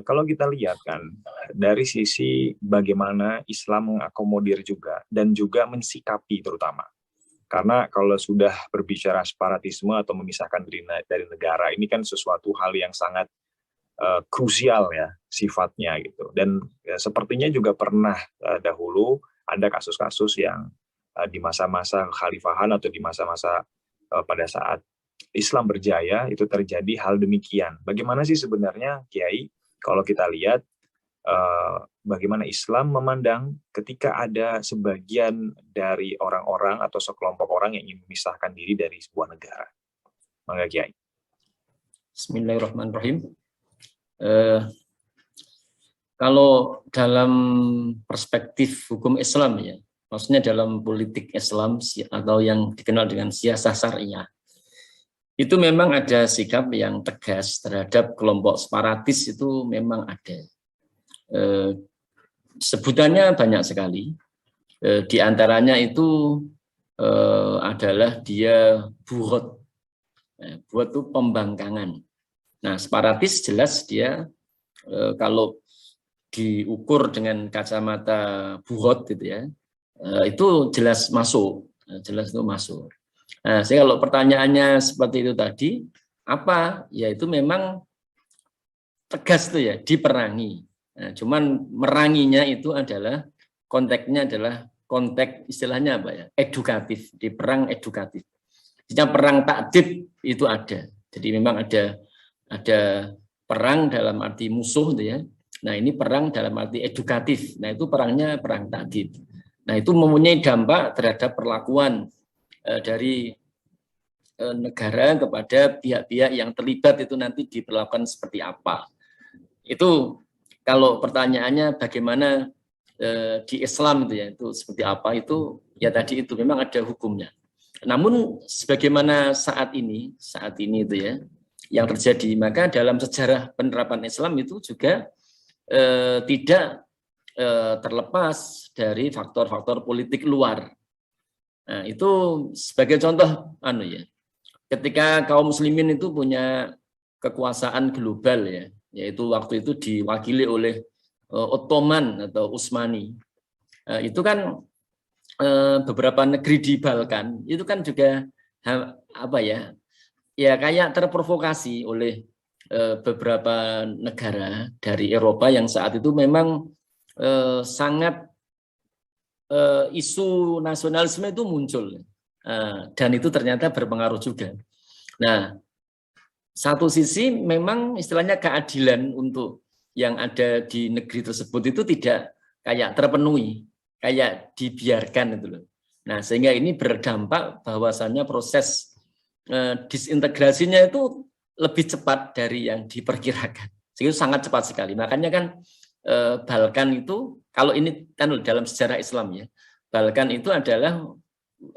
Kalau kita lihat kan dari sisi bagaimana Islam mengakomodir juga dan juga mensikapi terutama. Karena kalau sudah berbicara separatisme atau memisahkan diri dari negara, ini kan sesuatu hal yang sangat krusial ya sifatnya gitu. Dan sepertinya juga pernah dahulu ada kasus-kasus yang di masa-masa khalifahan atau di masa-masa pada saat Islam berjaya itu terjadi hal demikian. Bagaimana sih sebenarnya Kiai kalau kita lihat bagaimana Islam memandang ketika ada sebagian dari orang-orang atau sekelompok orang yang ingin memisahkan diri dari sebuah negara? Mangga Kiai. Bismillahirrahmanirrahim. Kalau dalam perspektif hukum Islam ya, maksudnya dalam politik Islam atau yang dikenal dengan siasah syariah, itu memang ada sikap yang tegas terhadap kelompok separatis, itu memang ada. Sebutannya banyak sekali. Di antaranya itu adalah dia buhot. Buhot itu pembangkangan. Nah, separatis jelas dia kalau diukur dengan kacamata buhot gitu ya, itu jelas masuk, jelas itu masuk. Nah, saya kalau pertanyaannya seperti itu tadi, apa? Ya itu memang tegas tuh ya, diperangi. Nah, cuman meranginya itu adalah konteksnya adalah konteks istilahnya apa ya? Edukatif, di perang edukatif. Jika perang takdib itu ada. Jadi memang ada perang dalam arti musuh gitu ya. Nah, ini perang dalam arti edukatif. Nah, itu perangnya perang takdib. Nah, itu mempunyai dampak terhadap perlakuan dari negara kepada pihak-pihak yang terlibat, itu nanti diperlakukan seperti apa. Itu kalau pertanyaannya bagaimana di Islam itu ya, itu seperti apa, itu ya tadi itu memang ada hukumnya. Namun sebagaimana saat ini itu ya yang terjadi, maka dalam sejarah penerapan Islam itu juga tidak terlepas dari faktor-faktor politik luar. Nah, itu sebagai contoh ya, ketika kaum muslimin itu punya kekuasaan global ya, yaitu waktu itu diwakili oleh Ottoman atau Utsmani. Itu kan beberapa negeri di Balkan itu kan juga apa ya, ya kayak terprovokasi oleh beberapa negara dari Eropa yang saat itu memang sangat isu nasionalisme itu muncul, dan itu ternyata berpengaruh juga. Nah, satu sisi memang istilahnya keadilan untuk yang ada di negeri tersebut itu tidak kayak terpenuhi, kayak dibiarkan itu loh. Nah, sehingga ini berdampak bahwasannya proses disintegrasinya itu lebih cepat dari yang diperkirakan. Sehingga sangat cepat sekali. Makanya kan Balkan itu, kalau ini kan dalam sejarah Islam ya, Balkan itu adalah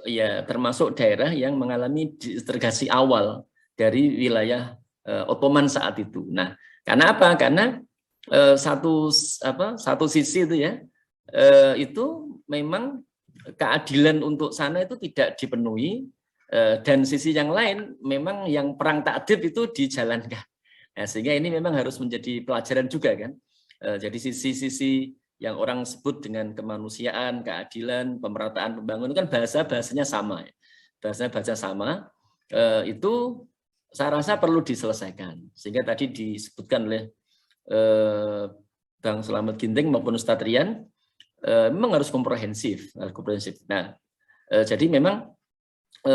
ya termasuk daerah yang mengalami disintegrasi awal dari wilayah Ottoman saat itu. Nah, karena apa? Karena satu sisi itu ya, itu memang keadilan untuk sana itu tidak dipenuhi, dan sisi yang lain memang yang perang takdib itu dijalankan. Nah, sehingga ini memang harus menjadi pelajaran juga kan. Jadi sisi-sisi yang orang sebut dengan kemanusiaan, keadilan, pemerataan, pembangunan kan bahasanya sama ya. Bahasa sama, itu saya rasa perlu diselesaikan. Sehingga tadi disebutkan oleh Bang Slamet Ginting maupun Ustadz Rian, memang harus komprehensif. Nah, jadi memang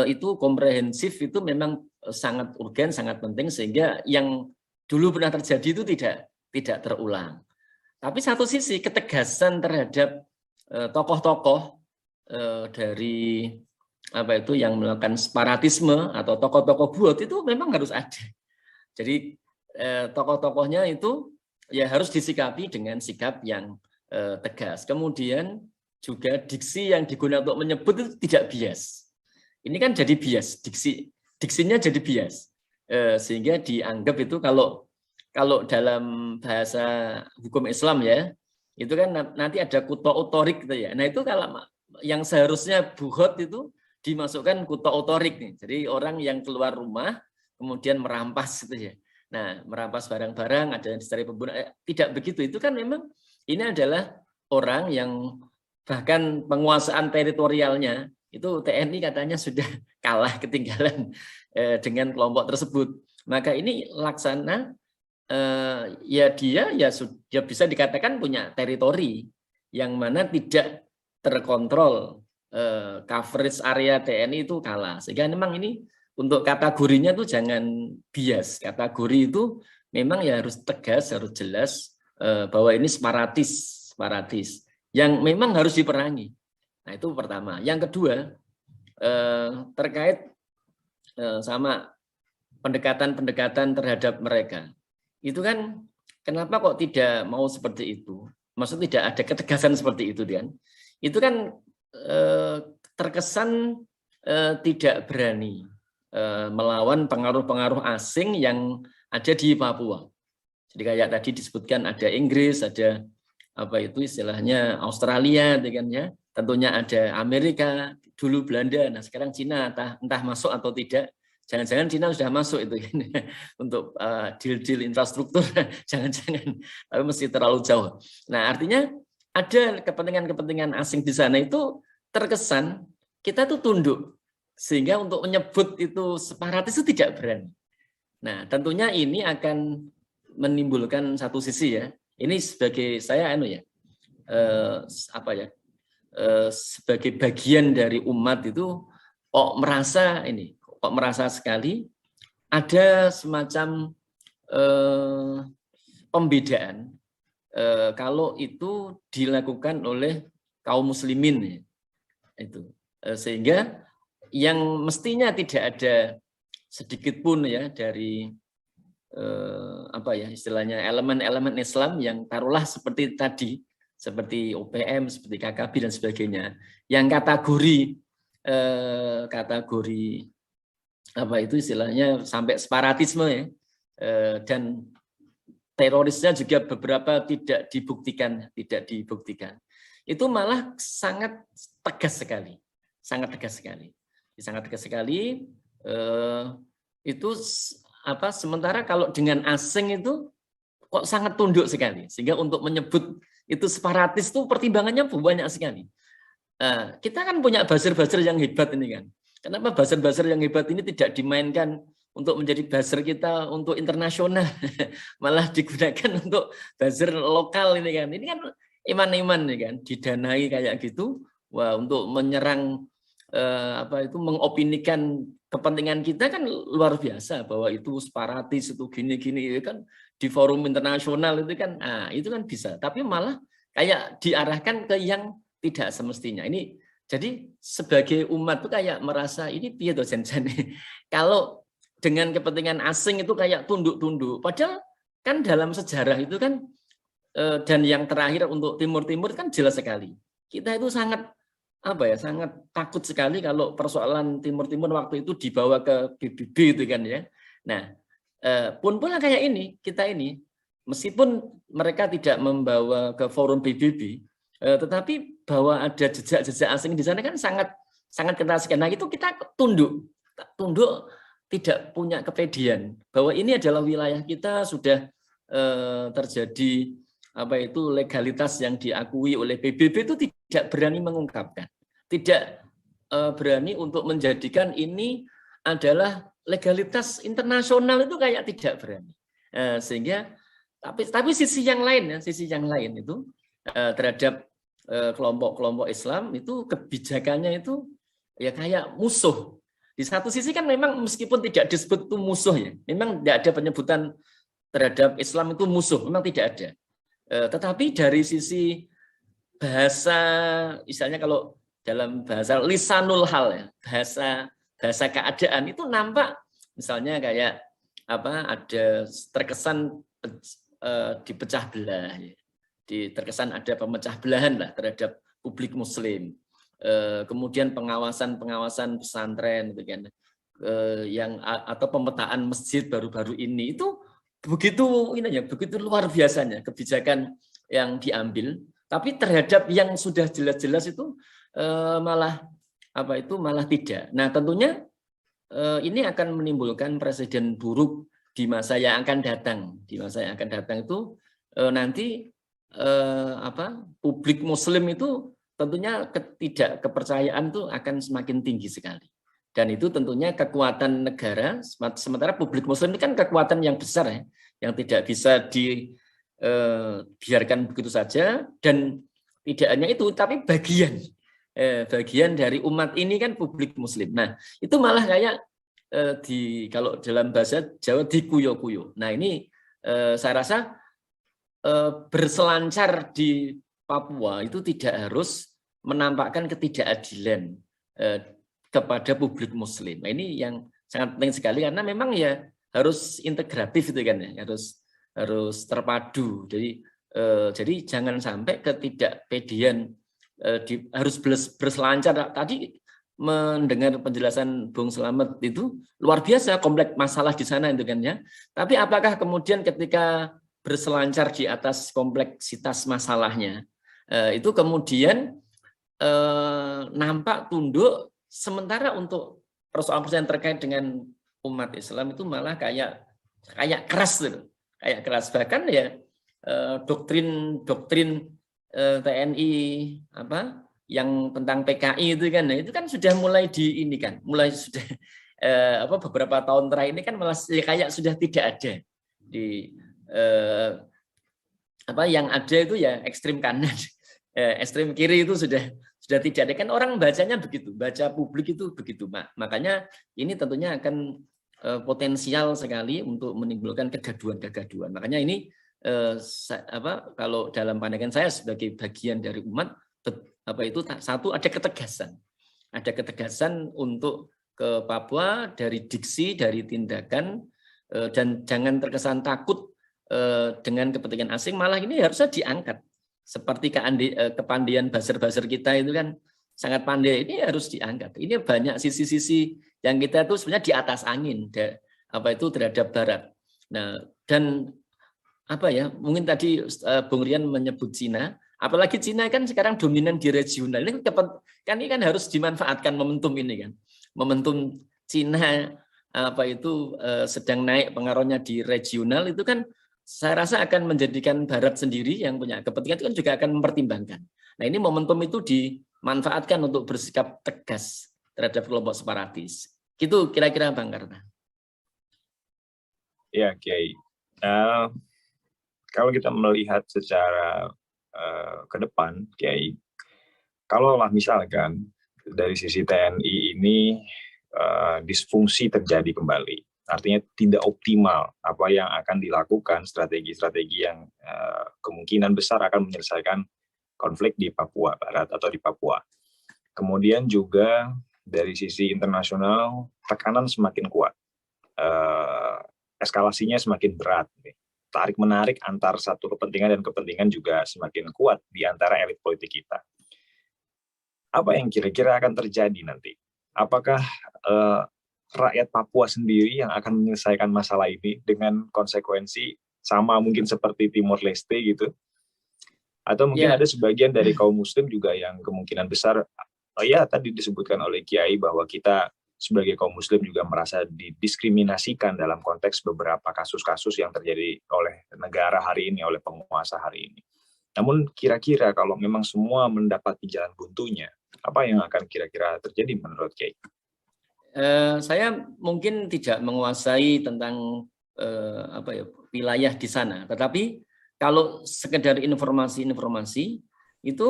itu komprehensif itu memang sangat urgen, sangat penting, sehingga yang dulu pernah terjadi itu tidak terulang. Tapi satu sisi ketegasan terhadap tokoh-tokoh dari apa itu yang melakukan separatisme atau tokoh-tokoh buat itu memang harus ada. Jadi tokoh-tokohnya itu ya harus disikapi dengan sikap yang tegas. Kemudian juga diksi yang digunakan untuk menyebut itu tidak bias. Ini kan jadi bias, diksinya jadi bias, sehingga dianggap itu kalau dalam bahasa hukum Islam ya, itu kan nanti ada kuto otorik gitu ya. Nah itu kalau yang seharusnya buhot itu dimasukkan kuto otorik nih. Jadi orang yang keluar rumah kemudian merampas gitu ya. Nah, merampas barang-barang, ada yang dicari pembunuh, tidak begitu. Itu kan memang ini adalah orang yang bahkan penguasaan teritorialnya itu TNI katanya sudah kalah, ketinggalan dengan kelompok tersebut. Maka ini Laksana ya dia bisa dikatakan punya teritori yang mana tidak terkontrol, coverage area TNI itu kalah. Sehingga memang ini untuk kategorinya tuh jangan bias. Kategori itu memang ya harus tegas, harus jelas bahwa ini separatis yang memang harus diperangi. Nah, itu pertama. Yang kedua, terkait sama pendekatan-pendekatan terhadap mereka. Itu kan kenapa kok tidak mau seperti itu? Maksud tidak ada ketegasan seperti itu, kan? Itu kan terkesan tidak berani melawan pengaruh-pengaruh asing yang ada di Papua. Jadi kayak tadi disebutkan ada Inggris, ada apa itu istilahnya Australia, kan ya. Tentunya ada Amerika, dulu Belanda, nah sekarang Cina, entah masuk atau tidak. Jangan-jangan Cina sudah masuk itu kan, untuk deal-deal infrastruktur, jangan-jangan, tapi mesti terlalu jauh. Nah artinya ada kepentingan-kepentingan asing di sana itu terkesan kita tuh tunduk, sehingga untuk menyebut itu separatis itu tidak berani. Nah tentunya ini akan menimbulkan satu sisi ya. Ini sebagai saya sebagai bagian dari umat itu kok merasa sekali ada semacam pembedaan kalau itu dilakukan oleh kaum muslimin ya. Itu sehingga yang mestinya tidak ada sedikit pun ya dari istilahnya elemen-elemen Islam yang taruhlah seperti tadi, seperti OPM, seperti KKB dan sebagainya, yang kategori istilahnya sampai separatisme ya, dan terorisnya juga beberapa tidak dibuktikan, itu malah sangat tegas sekali, itu sementara kalau dengan asing itu kok sangat tunduk sekali, sehingga untuk menyebut itu separatis itu pertimbangannya banyak sekali. Kita kan punya buzzer-buzzer yang hebat ini kan. Kenapa buzzer-buzzer yang hebat ini tidak dimainkan untuk menjadi buzzer kita untuk internasional, malah digunakan untuk buzzer lokal ini kan. Ini kan iman-iman nih kan, didanai kayak gitu, wah untuk menyerang mengopinikan kepentingan kita kan luar biasa, bahwa itu separatis, itu gini-gini kan di forum internasional itu kan, itu kan bisa, tapi malah kayak diarahkan ke yang tidak semestinya. Ini jadi sebagai umat tuh kayak merasa ini piye to jan-jan kalau dengan kepentingan asing itu kayak tunduk-tunduk, padahal kan dalam sejarah itu kan dan yang terakhir untuk Timur-Timur kan jelas sekali. Kita itu sangat sangat takut sekali kalau persoalan Timur-Timur waktu itu dibawa ke PBB itu kan ya. Nah, pun kayak ini, kita ini meskipun mereka tidak membawa ke forum PBB, tetapi bahwa ada jejak-jejak asing di sana kan sangat kental sekali. Nah, itu kita tunduk tidak punya kepedean bahwa ini adalah wilayah kita, sudah terjadi legalitas yang diakui oleh PBB, itu tidak berani mengungkapkan, tidak berani untuk menjadikan ini adalah legalitas internasional, itu kayak tidak berani. Sehingga tapi sisi yang lain itu terhadap kelompok-kelompok Islam itu kebijakannya itu ya kayak musuh. Di satu sisi kan memang meskipun tidak disebut itu musuh ya, memang tidak ada penyebutan terhadap Islam itu musuh, memang tidak ada. Tetapi dari sisi bahasa, misalnya kalau dalam bahasa lisanul hal ya, bahasa keadaan itu nampak misalnya kayak ada terkesan dipecah belah ya. Terkesan ada pemecah belahan lah terhadap publik muslim. Kemudian pengawasan pesantren gitu kan. Atau pemetaan masjid baru-baru ini itu begitu luar biasanya kebijakan yang diambil, tapi terhadap yang sudah jelas-jelas itu malah tidak. Nah, tentunya ini akan menimbulkan presiden buruk di masa yang akan datang. Di masa yang akan datang itu nanti publik Muslim itu tentunya ketidakkepercayaan itu akan semakin tinggi sekali. Dan itu tentunya kekuatan negara, sementara publik Muslim ini kan kekuatan yang besar ya, yang tidak bisa dibiarkan begitu saja, dan tidak hanya itu, tapi bagian dari umat ini kan publik Muslim. Nah, itu malah kayak kalau dalam bahasa Jawa dikuyo-kuyo. Nah, ini saya rasa berselancar di Papua itu tidak harus menampakkan ketidakadilan kepada publik Muslim. Nah, ini yang sangat penting sekali karena memang ya harus integratif itu kan ya, harus terpadu. Jadi jangan sampai ketidakpedian harus berselancar. Tadi mendengar penjelasan Bung Slamet itu luar biasa kompleks masalah di sana itu kan ya. Tapi apakah kemudian ketika berselancar di atas kompleksitas masalahnya itu kemudian nampak tunduk, sementara untuk persoalan-persoalan terkait dengan umat Islam itu malah kayak keras gitu. Kayak keras, bahkan ya doktrin TNI yang tentang PKI itu kan sudah mulai sudah beberapa tahun terakhir ini kan malah kayak sudah tidak ada di yang ada itu ya ekstrim kanan, ekstrim kiri itu sudah tidak ada, kan orang bacanya begitu, baca publik itu begitu. Makanya ini tentunya akan potensial sekali untuk menimbulkan kegaduhan. Makanya ini kalau dalam pandangan saya sebagai bagian dari umat, satu, ada ketegasan untuk ke Papua dari diksi, dari tindakan, dan jangan terkesan takut dengan kepentingan asing, malah ini harusnya diangkat. Seperti kepandaian buzzer kita itu kan sangat pandai, ini harus diangkat. Ini banyak sisi-sisi yang kita itu sebenarnya di atas angin, terhadap Barat. Nah, dan mungkin tadi Bung Rian menyebut Cina, apalagi Cina kan sekarang dominan di regional. Ini kan harus dimanfaatkan momentum ini kan. Momentum Cina sedang naik pengaruhnya di regional itu kan saya rasa akan menjadikan Barat sendiri yang punya kepentingan itu kan juga akan mempertimbangkan. Nah, ini momentum itu dimanfaatkan untuk bersikap tegas terhadap kelompok separatis. Gitu kira-kira Bang Karna. Ya, Kiai. Kalau kita melihat secara ke depan, Kiai, kalaulah misalkan dari sisi TNI ini disfungsi terjadi kembali, artinya tidak optimal apa yang akan dilakukan, strategi-strategi yang kemungkinan besar akan menyelesaikan konflik di Papua Barat atau di Papua. Kemudian juga dari sisi internasional tekanan semakin kuat, eskalasinya semakin berat, tarik-menarik antar satu kepentingan dan kepentingan juga semakin kuat di antara elit politik kita. Apa yang kira-kira akan terjadi nanti? Apakah rakyat Papua sendiri yang akan menyelesaikan masalah ini dengan konsekuensi sama mungkin seperti Timor Leste gitu? Atau mungkin ada sebagian dari kaum Muslim juga yang kemungkinan besar, tadi disebutkan oleh Kiai bahwa kita sebagai kaum Muslim juga merasa didiskriminasikan dalam konteks beberapa kasus-kasus yang terjadi oleh negara hari ini, oleh penguasa hari ini. Namun kira-kira kalau memang semua mendapati jalan buntunya, apa yang akan kira-kira terjadi menurut Kiai? Saya mungkin tidak menguasai tentang wilayah di sana, tetapi kalau sekedar informasi itu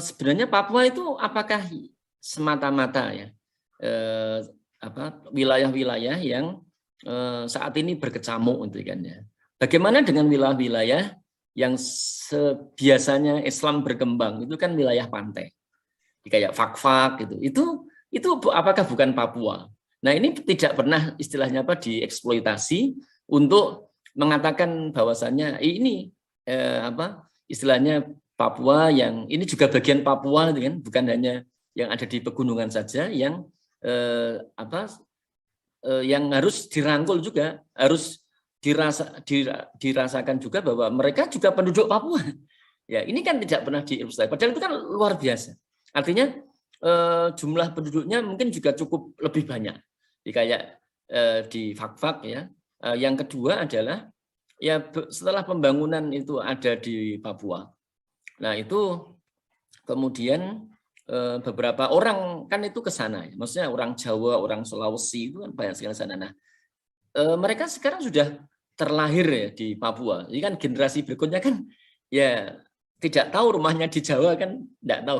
sebenarnya Papua itu apakah semata-mata ya wilayah-wilayah yang saat ini berkecamuk gitu kan ya. Bagaimana dengan wilayah-wilayah yang biasanya Islam berkembang, itu kan wilayah pantai, kayak Fak-Fak gitu. Itu apakah bukan Papua? Nah, ini tidak pernah istilahnya dieksploitasi untuk mengatakan bahwasannya ini istilahnya Papua yang ini juga bagian Papua kan, bukan hanya yang ada di pegunungan saja yang yang harus dirangkul juga, harus dirasakan juga bahwa mereka juga penduduk Papua. Ya, ini kan tidak pernah diilustrasi. Padahal itu kan luar biasa. Artinya jumlah penduduknya mungkin juga cukup lebih banyak. Kayak di Fak-Fak ya, Yang kedua adalah ya setelah pembangunan itu ada di Papua. Nah, itu kemudian beberapa orang kan itu ke sana. Maksudnya orang Jawa, orang Sulawesi itu kan banyak sekali sana. Nah, mereka sekarang sudah terlahir ya di Papua. Jadi kan generasi berikutnya kan ya tidak tahu rumahnya di Jawa kan tidak tahu.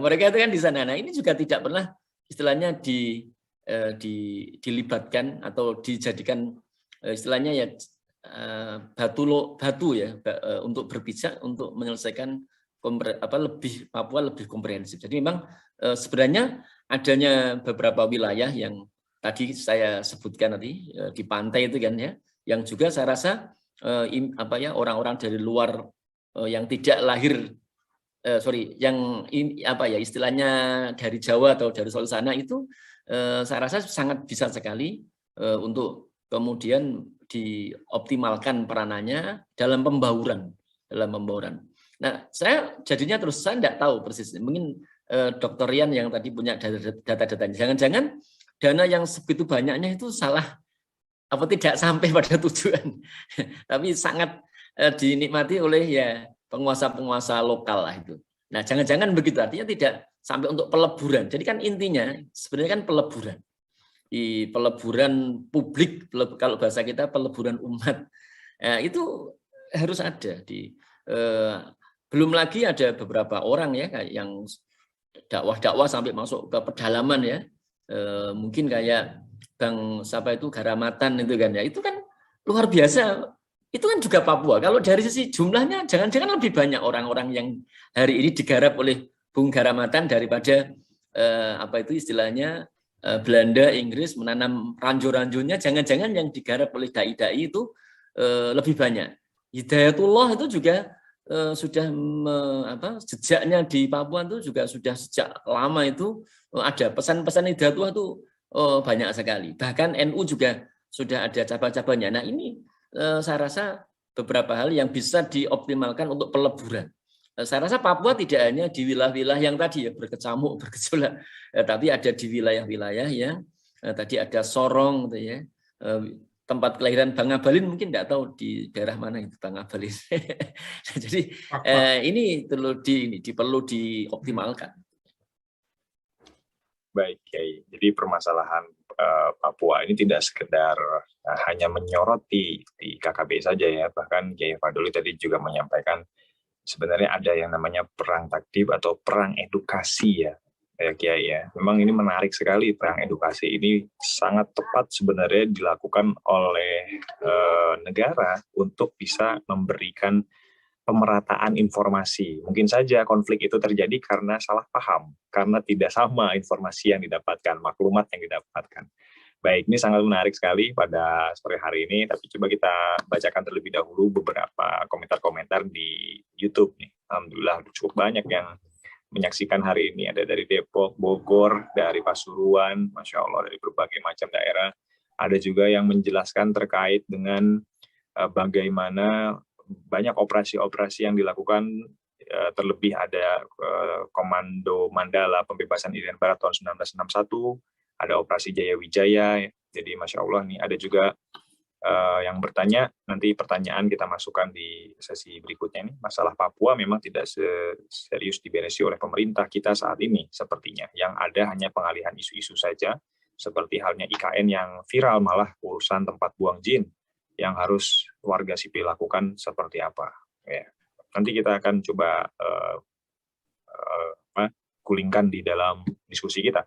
Mereka itu kan di sana. Nah, ini juga tidak pernah istilahnya dilibatkan atau dijadikan istilahnya ya batu ya untuk berpijak untuk menyelesaikan Papua lebih komprehensif. Jadi memang sebenarnya adanya beberapa wilayah yang tadi saya sebutkan tadi di pantai itu kan ya, yang juga saya rasa orang-orang dari luar yang tidak lahir yang istilahnya dari Jawa atau dari Solo sana itu saya rasa sangat bisa sekali untuk kemudian dioptimalkan peranannya dalam pembauran. Nah, saya jadinya terus saya tidak tahu persis. Mungkin Dr. Rian yang tadi punya data-datanya. Jangan-jangan dana yang segitu banyaknya itu salah tidak sampai pada tujuan. Tapi sangat dinikmati oleh ya penguasa-penguasa lokal lah itu. Nah, jangan-jangan begitu, artinya tidak sampai untuk peleburan. Jadi kan intinya sebenarnya kan peleburan. Di peleburan publik, kalau bahasa kita peleburan umat. Nah, itu harus ada belum lagi ada beberapa orang ya yang dakwah sampai masuk ke pedalaman ya. Mungkin kayak Bang Garamatan itu kan ya. Itu kan luar biasa. Itu kan juga Papua. Kalau dari sisi jumlahnya jangan-jangan lebih banyak orang-orang yang hari ini digarap oleh Bung Garamatan daripada istilahnya Belanda, Inggris menanam ranjau-ranjaunya, jangan-jangan yang digarap oleh dai-dai itu lebih banyak. Hidayatullah itu juga sudah jejaknya di Papua itu juga sudah sejak lama itu ada pesan-pesan Hidayatullah itu banyak sekali. Bahkan NU juga sudah ada cabang-cabangnya. Nah, ini saya rasa beberapa hal yang bisa dioptimalkan untuk peleburan. Saya rasa Papua tidak hanya di wilayah-wilayah yang tadi ya berkecamuk, bergejolak, tapi ada di wilayah-wilayah yang tadi ada Sorong, gitu ya, tempat kelahiran Bang Abalin, mungkin tidak tahu di daerah mana itu Bang Abalin. Jadi ini perlu dioptimalkan. Baik, Kiai. Jadi permasalahan Papua ini tidak sekedar hanya menyoroti di KKB saja ya, bahkan Kiai Fadoli tadi juga menyampaikan sebenarnya ada yang namanya perang taktik atau perang edukasi ya, Kiai ya. Memang ini menarik sekali, perang edukasi ini sangat tepat sebenarnya dilakukan oleh negara untuk bisa memberikan pemerataan informasi. Mungkin saja konflik itu terjadi karena salah paham, karena tidak sama informasi yang didapatkan, maklumat yang didapatkan. Baik, ini sangat menarik sekali pada sore hari ini, tapi coba kita bacakan terlebih dahulu beberapa komentar-komentar di YouTube nih. Alhamdulillah cukup banyak yang menyaksikan hari ini. Ada dari Depok, Bogor, dari Pasuruan, Masya Allah, dari berbagai macam daerah. Ada juga yang menjelaskan terkait dengan bagaimana banyak operasi-operasi yang dilakukan, terlebih ada Komando Mandala Pembebasan Irian Barat tahun 1961, ada operasi Jaya Wijaya. Jadi Masya Allah nih ada juga yang bertanya, nanti pertanyaan kita masukkan di sesi berikutnya nih. Masalah Papua memang tidak serius diberesi oleh pemerintah kita saat ini sepertinya. Yang ada hanya pengalihan isu-isu saja, seperti halnya IKN yang viral, malah urusan tempat buang jin yang harus warga sipil lakukan seperti apa. Ya. Nanti kita akan coba gulingkan di dalam diskusi kita.